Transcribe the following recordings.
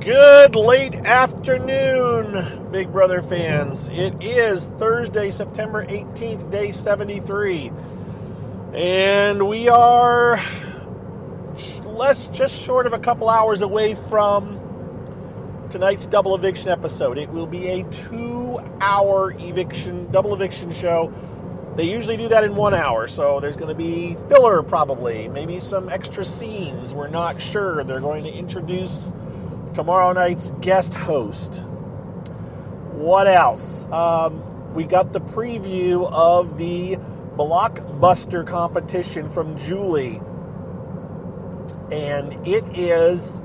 Good late afternoon, Big Brother fans. It is Thursday, September 18th, day 73. And we are just short of a couple hours away from tonight's double eviction episode. It will be a 2-hour double eviction show. They usually do that in 1 hour, so there's going to be filler probably, maybe some extra scenes. We're not sure. They're going to introduce tomorrow night's guest host. What else? We got the preview of the blockbuster competition from Julie. And it is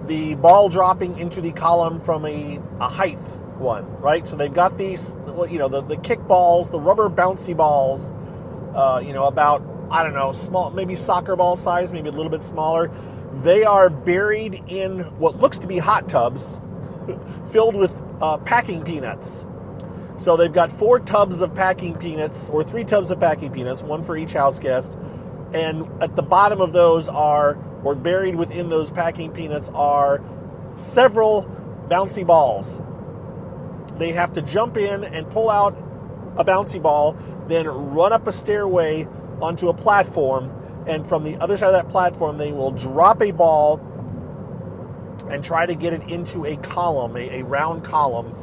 the ball dropping into the column from a height one, right? So they've got these, the kick balls, the rubber bouncy balls, about, small, maybe soccer ball size, maybe a little bit smaller. They are buried in what looks to be hot tubs filled with packing peanuts. So they've got 4 tubs of packing peanuts, or 3 tubs of packing peanuts, one for each house guest. And at the bottom of those or buried within those packing peanuts are several bouncy balls. They have to jump in and pull out a bouncy ball, then run up a stairway onto a platform. And from the other side of that platform, they will drop a ball and try to get it into a column, a round column.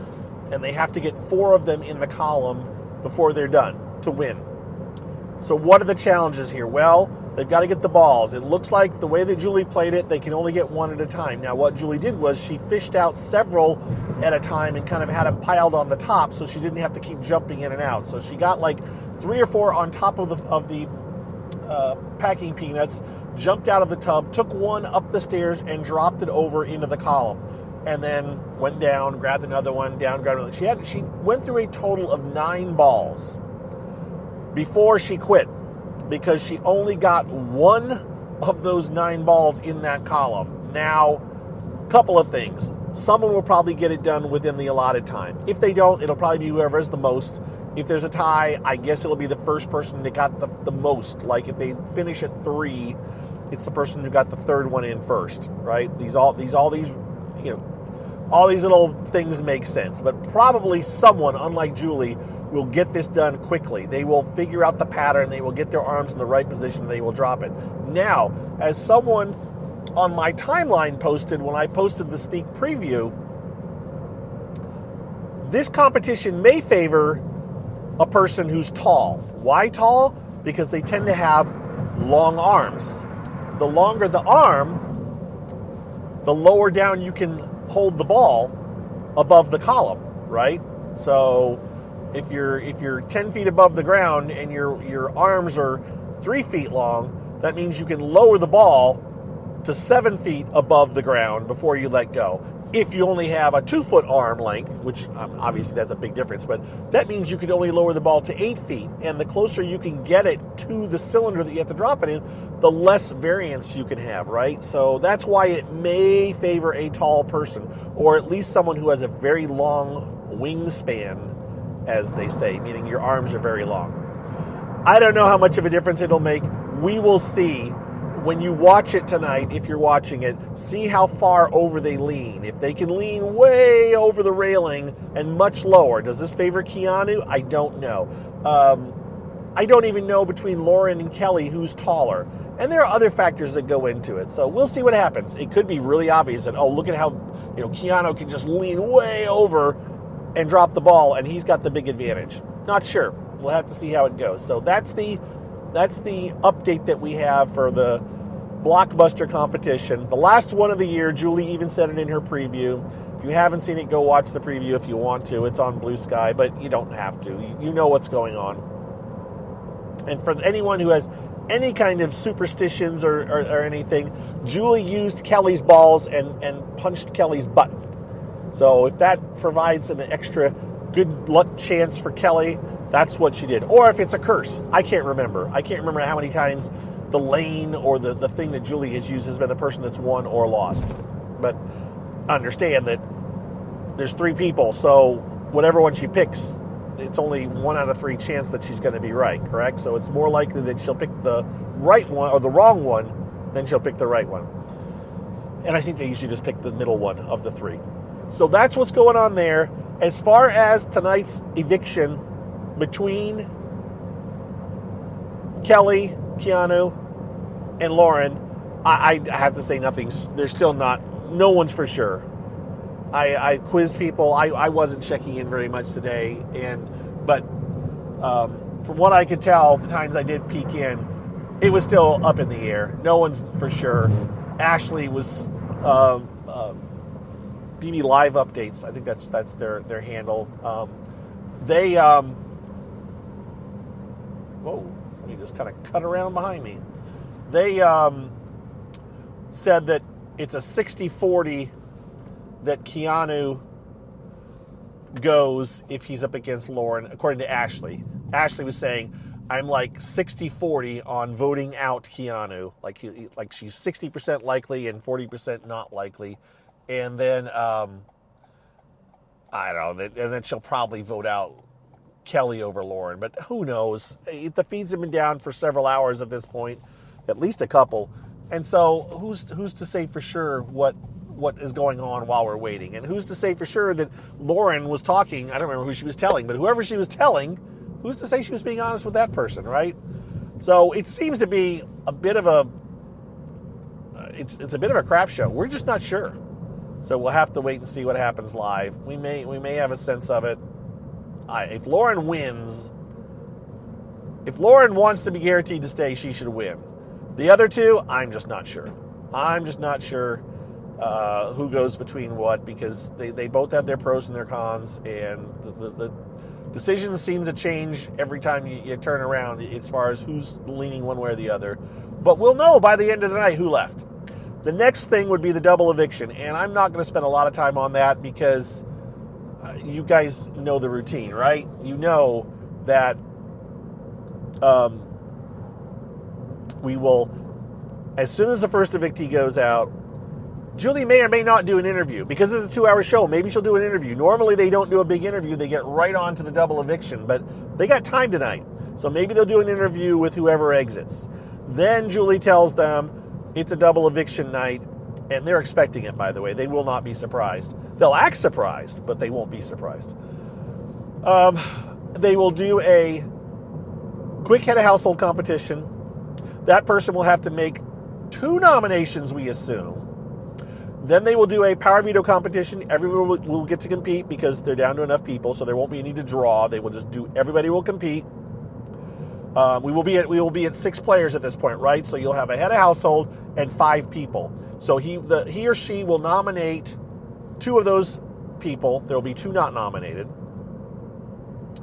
And they have to get 4 of them in the column before they're done to win. So what are the challenges here? Well, they've got to get the balls. It looks like the way that Julie played it, they can only get one at a time. Now, what Julie did was she fished out several at a time and kind of had them piled on the top so she didn't have to keep jumping in and out. So she got like 3 or 4 on top of the packing peanuts, jumped out of the tub, took one up the stairs, and dropped it over into the column. And then went down, grabbed another one, down, grabbed another. She went through a total of 9 balls before she quit, because she only got 1 of those 9 balls in that column. Now, a couple of things. Someone will probably get it done within the allotted time. If they don't, it'll probably be whoever has the most. If there's a tie, I guess it'll be the first person that got the most. Like if they finish at 3, it's the person who got the 3rd one in first, right? All these little things make sense. But probably someone, unlike Julie, will get this done quickly. They will figure out the pattern. They will get their arms in the right position. And they will drop it. Now, as someone on my timeline posted when I posted the sneak preview, this competition may favor a person who's tall. Why tall? Because they tend to have long arms. The longer the arm, the lower down you can hold the ball above the column, right? So if you're 10 feet above the ground and your arms are 3 feet long, that means you can lower the ball to 7 feet above the ground before you let go. If you only have a 2-foot arm length, which obviously that's a big difference, but that means you can only lower the ball to 8 feet. And the closer you can get it to the cylinder that you have to drop it in, the less variance you can have, right? So that's why it may favor a tall person, or at least someone who has a very long wingspan, as they say, meaning your arms are very long. I don't know how much of a difference it'll make. We will see. When you watch it tonight, if you're watching it, see how far over they lean. If they can lean way over the railing and much lower, does this favor Keanu? I don't know. I don't even know between Lauren and Kelly who's taller. And there are other factors that go into it. So we'll see what happens. It could be really obvious that, look at how Keanu can just lean way over and drop the ball, and he's got the big advantage. Not sure. We'll have to see how it goes. So that's the update that we have for the blockbuster competition. The last one of the year. Julie even said it in her preview. If you haven't seen it, go watch the preview if you want to. It's on Blue Sky, but you don't have to. You know what's going on. And for anyone who has any kind of superstitions or anything, Julie used Kelly's balls and punched Kelly's button. So if that provides an extra good luck chance for Kelly, that's what she did. Or if it's a curse. I can't remember how many times the lane or the thing that Julie has used has been the person that's won or lost. But understand that there's 3 people, so whatever one she picks, it's only 1 out of 3 chance that she's going to be right, correct? So it's more likely that she'll pick the right one or the wrong one than she'll pick the right one. And I think they usually just pick the middle one of the three. So that's what's going on there. As far as tonight's eviction between Kelly, Keanu, and Lauren, I have to say nothing's, there's still no one's for sure. I quizzed people. I wasn't checking in very much today, but from what I could tell, the times I did peek in, it was still up in the air. No one's for sure. Ashley was BB Live Updates. I think that's their handle. Whoa! Somebody just kind of cut around behind me. They said that it's a 60-40 that Keanu goes if he's up against Lauren, according to Ashley. Ashley was saying, I'm like 60-40 on voting out Keanu. Like she's 60% likely and 40% not likely. And then, I don't know, and then she'll probably vote out Kelly over Lauren. But who knows? The feeds have been down for several hours at this point, at least a couple. And so who's to say for sure what is going on while we're waiting? And who's to say for sure that Lauren was talking, I don't remember who she was telling, but whoever she was telling, who's to say she was being honest with that person, right? So it seems to be a bit of it's a bit of a crap show. We're just not sure. So we'll have to wait and see what happens live. We may have a sense of it. If Lauren wins, if Lauren wants to be guaranteed to stay, she should win. The other two, I'm just not sure. I'm just not sure who goes between what, because they both have their pros and their cons, and the decisions seem to change every time you turn around as far as who's leaning one way or the other. But we'll know by the end of the night who left. The next thing would be the double eviction, and I'm not going to spend a lot of time on that because you guys know the routine, right? You know that we will, as soon as the first evictee goes out, Julie may or may not do an interview. Because it's a 2-hour show, maybe she'll do an interview. Normally they don't do a big interview, they get right on to the double eviction, but they got time tonight. So maybe they'll do an interview with whoever exits. Then Julie tells them it's a double eviction night, and they're expecting it, by the way. They will not be surprised. They'll act surprised, but they won't be surprised. They will do a quick head of household competition. That person will have to make 2 nominations, we assume. Then they will do a power veto competition. Everyone will get to compete because they're down to enough people, so there won't be any to draw. They will just do, everybody will compete. We will be at 6 players at this point, right? So you'll have a head of household and 5 people. So he or she will nominate 2 of those people. There will be 2 not nominated.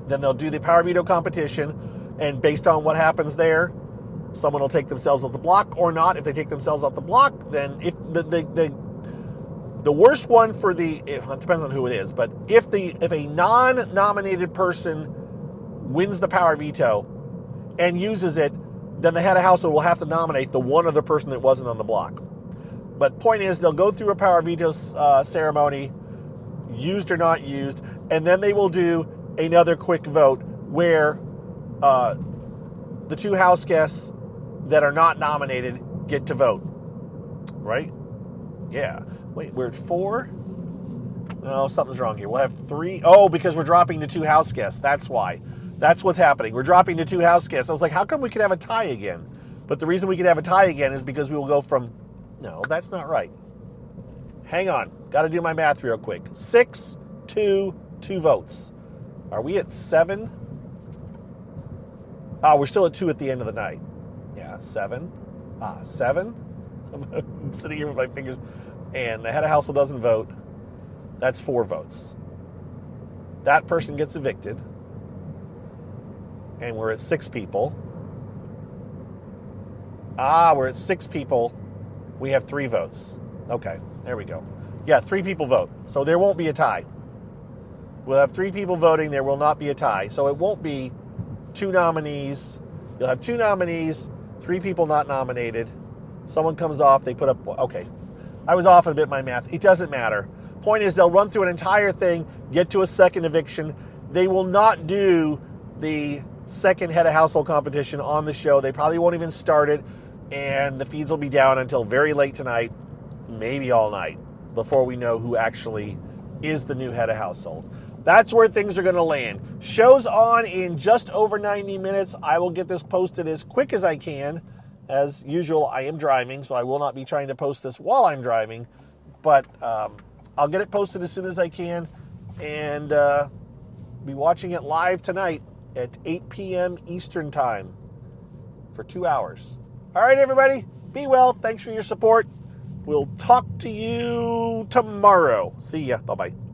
Then they'll do the power veto competition, and based on what happens there, someone will take themselves off the block or not. If they take themselves off the block, then if the worst one for it depends on who it is, but if a non-nominated person wins the power veto and uses it, then the head of household will have to nominate the one other person that wasn't on the block. But point is, they'll go through a power veto ceremony, used or not used, and then they will do another quick vote where the 2 house guests that are not nominated get to vote. Right? Yeah. Wait, we're at 4? No, something's wrong here. We'll have 3. Oh, because we're dropping to 2 house guests. That's why. That's what's happening. We're dropping to 2 house guests. I was like, how come we could have a tie again? But the reason we could have a tie again is because we will go from... No, that's not right. Hang on. Got to do my math real quick. 6, 2, 2 votes. Are we at 7? Oh, we're still at 2 at the end of the night. Yeah, 7. 7. I'm sitting here with my fingers. And the head of household doesn't vote. That's 4 votes. That person gets evicted. And we're at 6 people. We're at 6 people. We have 3 votes. Okay, there we go. Yeah, 3 people vote. So there won't be a tie. We'll have 3 people voting. There will not be a tie. So it won't be 2 nominees. You'll have 2 nominees, 3 people not nominated. Someone comes off, they put up... Okay, I was off a bit in my math. It doesn't matter. Point is, they'll run through an entire thing, get to a second eviction. They will not do the second head of household competition on the show. They probably won't even start it, and the feeds will be down until very late tonight. maybe all night before we know who actually is the new head of household. That's where things are going to land. Show's on in just over 90 minutes. I will get this posted as quick as I can. As usual, I am driving, so I will not be trying to post this while I'm driving. But I'll get it posted as soon as I can. And be watching it live tonight at 8 p.m. Eastern Time for 2 hours. All right, everybody. Be well. Thanks for your support. We'll talk to you tomorrow. See ya. Bye-bye.